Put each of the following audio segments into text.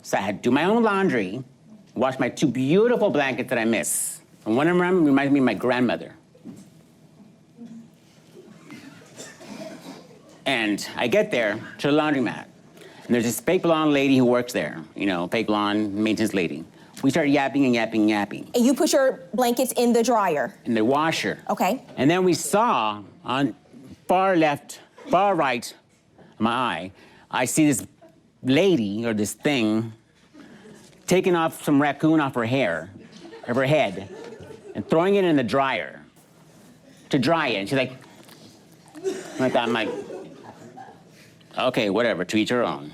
So I had to do my own laundry, wash my 2 beautiful blankets that I miss. And one of them reminds me of my grandmother. And I get there to the laundromat, and there's this fake blonde lady who works there, you know, fake blonde maintenance lady. We started yapping and yapping and yapping. And you put your blankets in the dryer? In the washer. Okay. And then we saw on far right of my eye, I see this lady, or this thing, taking off some raccoon off her hair, of her head, and throwing it in the dryer to dry it. And she's like that. I'm like, okay, whatever, to each her own.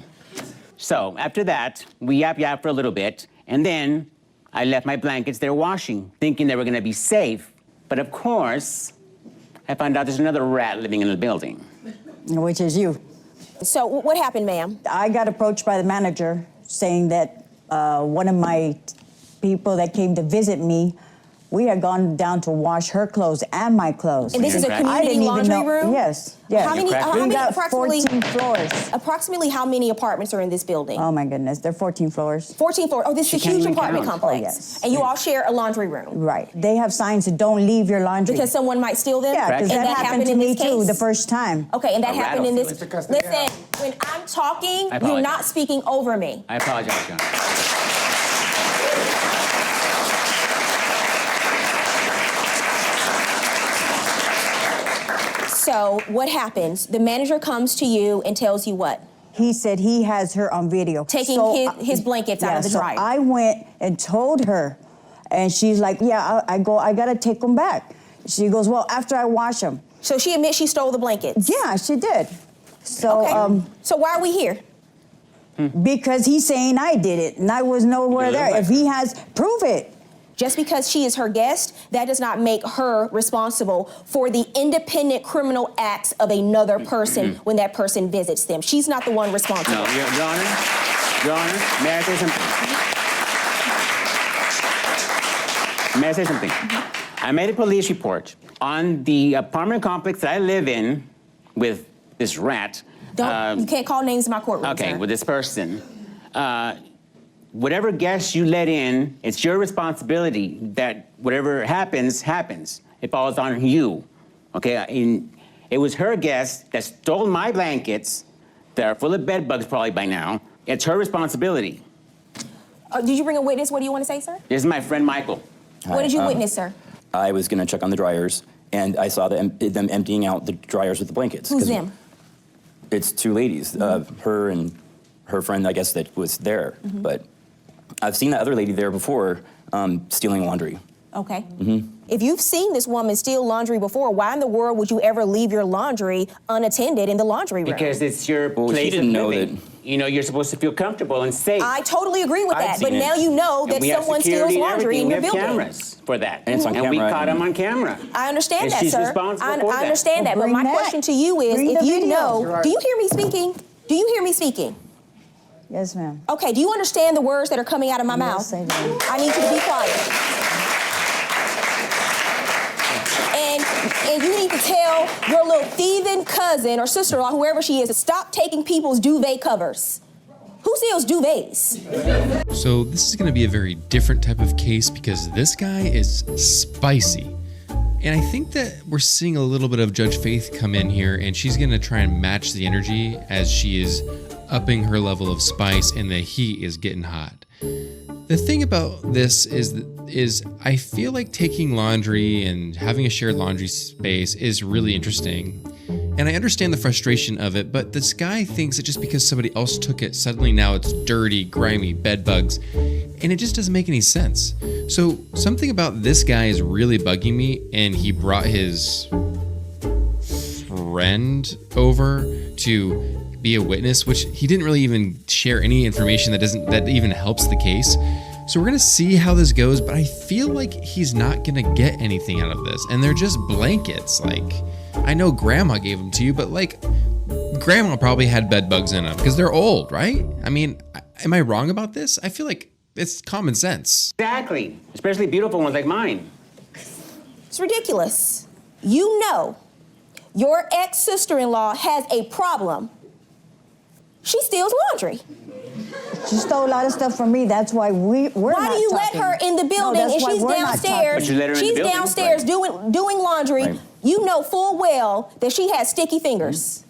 So after that, we yap for a little bit, and then I left my blankets there washing, thinking they were gonna be safe. But of course, I found out there's another rat living in the building. Which is you. So what happened, ma'am? I got approached by the manager saying that one of my people that came to visit me, we had gone down to wash her clothes and my clothes. And this is a community laundry room? Yes, yes. How many approximately 14 floors. Approximately how many apartments are in this building? Oh my goodness, there are 14 floors. 14 floors. Oh, this is a huge apartment complex. Oh, yes. And you all share a laundry room. Right. They have signs that don't leave your laundry. Because someone might steal them? Yeah, because that happened to me too the first time. Okay, and that happened in this. Listen, when I'm talking, you're not speaking over me. I apologize, John. So what happens? The manager comes to you and tells you what? He said he has her on video. Taking his blankets out of the dryer. So I went and told her, and she's like, yeah, I gotta take them back. She goes, well, after I wash them. So she admits she stole the blankets? Yeah, she did. So, okay. So why are we here? Because he's saying I did it, and I was nowhere there. If he has, prove it. Just because she is her guest, that does not make her responsible for the independent criminal acts of another person when that person visits them. She's not the one responsible. No, Your Honor, may I say something? May I say something? I made a police report on the apartment complex that I live in with this rat. You can't call names in my courtroom, Okay, sir. with this person. Whatever guests you let in, it's your responsibility that whatever happens, happens. It falls on you, okay? It was her guest that stole my blankets that are full of bed bugs probably by now. It's her responsibility. Did you bring a witness? What do you want to say, sir? This is my friend Michael. Hi, what did you witness, sir? I was gonna check on the dryers, and I saw them emptying out the dryers with the blankets. Who's them? It's 2 ladies, her and her friend, I guess, that was there. But I've seen that other lady there before stealing laundry. Okay. If you've seen this woman steal laundry before, why in the world would you ever leave your laundry unattended in the laundry room? Because it's your place of living. You know, you're supposed to feel comfortable and safe. I totally agree with that, but now you know that someone steals laundry in your building. We have cameras for that. And it's on camera. And we caught them on camera. I understand and that, she's sir. responsible for I understand that, but my question to you is, if you know, do you hear me speaking? Do you hear me speaking? Yes, ma'am. Okay, do you understand the words that are coming out of my mouth? Yes, I do. I need you to be quiet. And you need to tell your little thieving cousin or sister-in-law, whoever she is, to stop taking people's duvet covers. Who steals duvets? So this is going to be a very different type of case because this guy is spicy. And I think that we're seeing a little bit of Judge Faith come in here, and she's going to try and match the energy as she is upping her level of spice and the heat is getting hot. The thing about this is I feel like taking laundry and having a shared laundry space is really interesting. And I understand the frustration of it, but this guy thinks that just because somebody else took it, suddenly now it's dirty, grimy, bed bugs, and it just doesn't make any sense. So something about this guy is really bugging me, and he brought his friend over to be a witness, which he didn't really even share any information that even helps the case. So we're gonna see how this goes, but I feel like he's not gonna get anything out of this. And they're just blankets. Like, I know grandma gave them to you, but like, grandma probably had bed bugs in them because they're old, right? I mean, am I wrong about this? I feel like it's common sense. Exactly, especially beautiful ones like mine. It's ridiculous. You know your ex-sister-in-law has a problem. She steals laundry. She stole a lot of stuff from me. That's why we're Why not do you talking. let her in the building that's and why she's we're not downstairs? But you let her in the She's building? downstairs doing laundry. Right. You know full well that she has sticky fingers.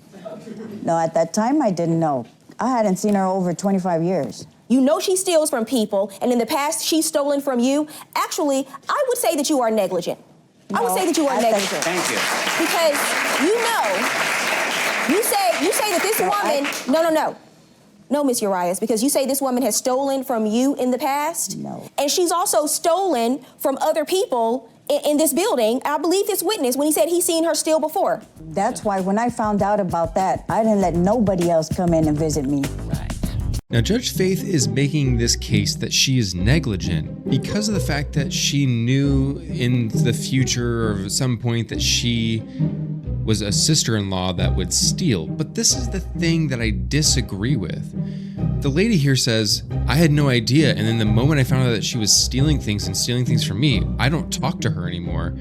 No, at that time I didn't know. I hadn't seen her over 25 years. You know she steals from people, and in the past she's stolen from you. Actually, I would say that you are negligent. I would No, say that you are I think- negligent. Thank you. Because you say that this woman, no, Miss Urias, because you say this woman has stolen from you in the past. No. And she's also stolen from other people in this building. I believe this witness when he said he's seen her steal before. That's why when I found out about that, I didn't let nobody else come in and visit me. Right. Now, Judge Faith is making this case that she is negligent because of the fact that she knew in the future or at some point that she was a sister-in-law that would steal. But this is the thing that I disagree with. The lady here says, I had no idea, and then the moment I found out that she was stealing things from me, I don't talk to her anymore.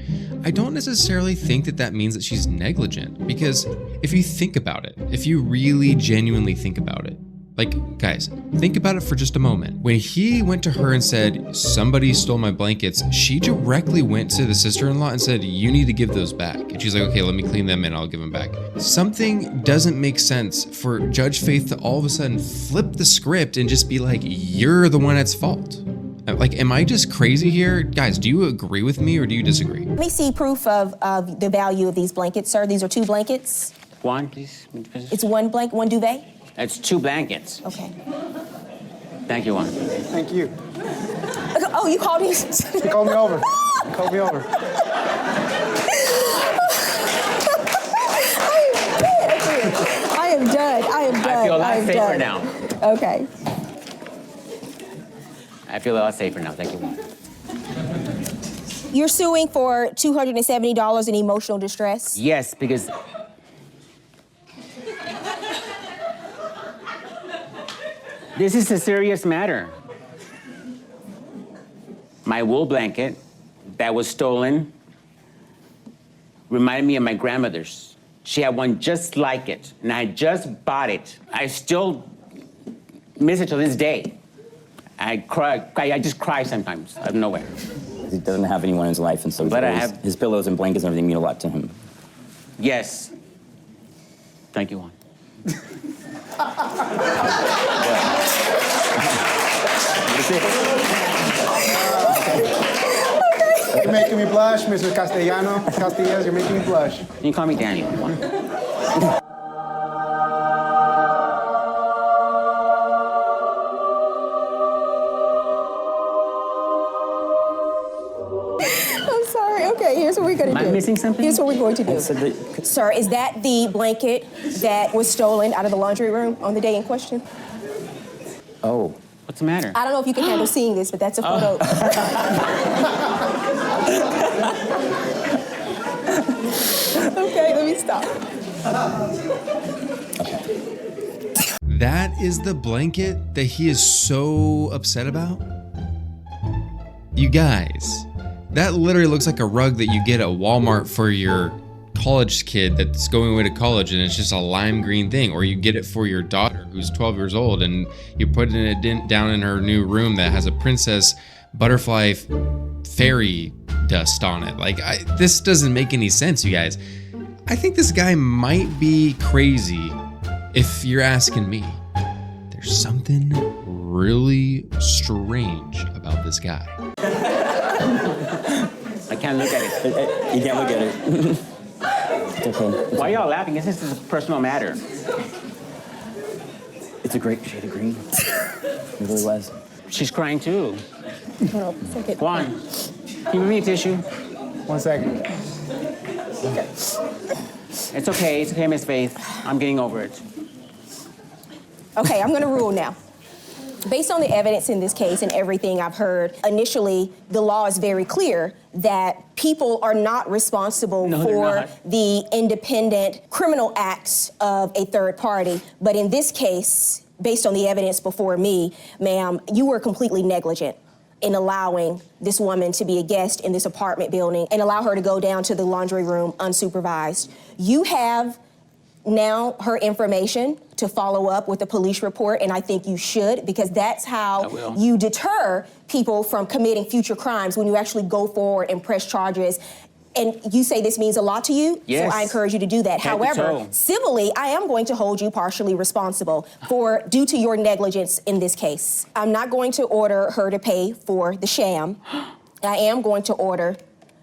I don't necessarily think that that means that she's negligent, because if you think about it, if you really genuinely think about it, like, guys, think about it for just a moment. When he went to her and said, somebody stole my blankets, she directly went to the sister-in-law and said, you need to give those back. And she's like, okay, let me clean them and I'll give them back. Something doesn't make sense for Judge Faith to all of a sudden flip the script and just be like, you're the one at fault. Like, am I just crazy here? Guys, do you agree with me or do you disagree? Let me see proof of the value of these blankets, sir. These are 2 blankets. One, please. It's one duvet? It's 2 blankets. Okay. Thank you, Juan. Thank you. Oh, you called me? He called me over. He called me over. I am done. I feel a lot safer now. Okay. I feel a lot safer now. Thank you, Juan. You're suing for $270 in emotional distress? Yes, because this is a serious matter. My wool blanket that was stolen reminded me of my grandmother's. She had one just like it, and I just bought it. I still miss it to this day. I just cry sometimes out of nowhere. He doesn't have anyone in his life, and so But I his, have- his pillows and blankets and everything mean a lot to him. Yes. Thank you, Juan. You're making me blush, Mr. Castellanos, you're making me blush. You can call me Daniel. Juan. I'm sorry. Okay, here's what we're going to do. Am I missing something? Here's what we're going to do. So the- Sir, is that the blanket that was stolen out of the laundry room on the day in question? Oh, What's the matter? I don't know if you can handle seeing this, but that's a photo. Okay, let me stop. That is the blanket that he is so upset about? You guys, that literally looks like a rug that you get at Walmart for your college kid that's going away to college, and it's just a lime green thing. Or you get it for your daughter who's 12 years old and you put it down in her new room that has a princess butterfly fairy dust on it. Like, this doesn't make any sense, you guys. I think this guy might be crazy if you're asking me. There's something really strange about this guy. I can't look at it. you can't look at it. It's okay. Why are y'all laughing? This is a personal matter. It's a great shade of green. It really was. She's crying too. Hold on a second. Juan, can you give me a tissue? 1 second. It's okay, Miss Faith. I'm getting over it. Okay, I'm going to rule now. Based on the evidence in this case and everything I've heard, initially, the law is very clear that people are not responsible No, they're for not. the independent criminal acts of a third party. But in this case, based on the evidence before me, ma'am, you were completely negligent in allowing this woman to be a guest in this apartment building and allow her to go down to the laundry room unsupervised. You have now her information to follow up with a police report, and I think you should, because that's I how will. you deter people from committing future crimes, when you actually go forward and press charges. And you say this means a lot to you, Yes. so I encourage you to do that. Head to However, toe. civilly, I am going to hold you partially responsible due to your negligence in this case. I'm not going to order her to pay for the sham. I am going to order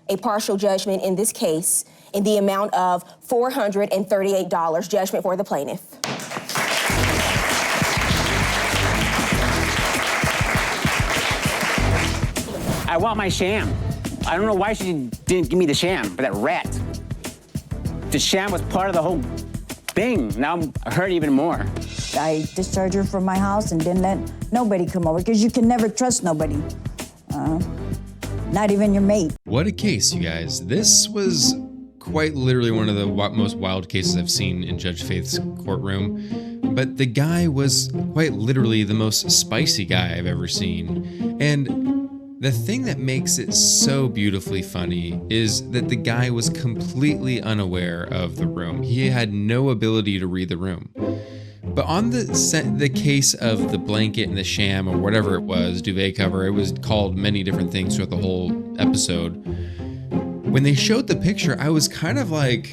a partial judgment in this case in the amount of $438, judgment for the plaintiff. I want my sham. I don't know why she didn't give me the sham for that rat. The sham was part of the whole thing. Now I'm hurt even more. I discharged her from my house and didn't let nobody come over, because you can never trust nobody. Not even your mate. What a case, you guys. This was quite literally one of the most wild cases I've seen in Judge Faith's courtroom. But the guy was quite literally the most spicy guy I've ever seen. And the thing that makes it so beautifully funny is that the guy was completely unaware of the room. He had no ability to read the room. But on the case of the blanket and the sham, or whatever it was, duvet cover, it was called many different things throughout the whole episode. When they showed the picture, I was kind of like,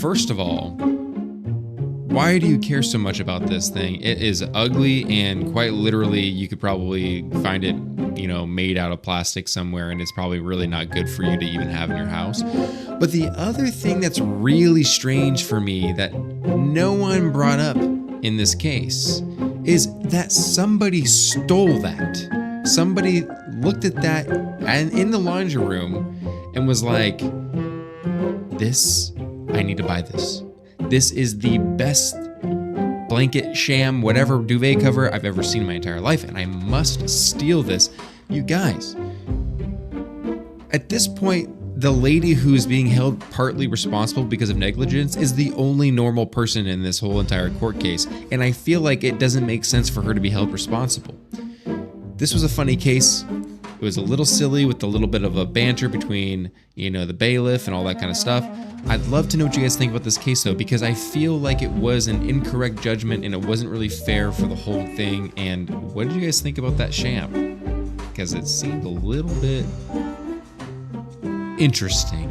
first of all, why do you care so much about this thing? It is ugly, and quite literally, you could probably find it, made out of plastic somewhere, and it's probably really not good for you to even have in your house. But the other thing that's really strange for me that no one brought up in this case is that somebody stole that. Somebody looked at that and in the laundry room and was like, I need to buy this. This is the best blanket, sham, whatever duvet cover I've ever seen in my entire life, and I must steal this. You guys, at this point, the lady who's being held partly responsible because of negligence is the only normal person in this whole entire court case, and I feel like it doesn't make sense for her to be held responsible. This was a funny case. It was a little silly with a little bit of a banter between, the bailiff and all that kind of stuff. I'd love to know what you guys think about this case, though, because I feel like it was an incorrect judgment and it wasn't really fair for the whole thing. And what did you guys think about that sham? Because it seemed a little bit interesting.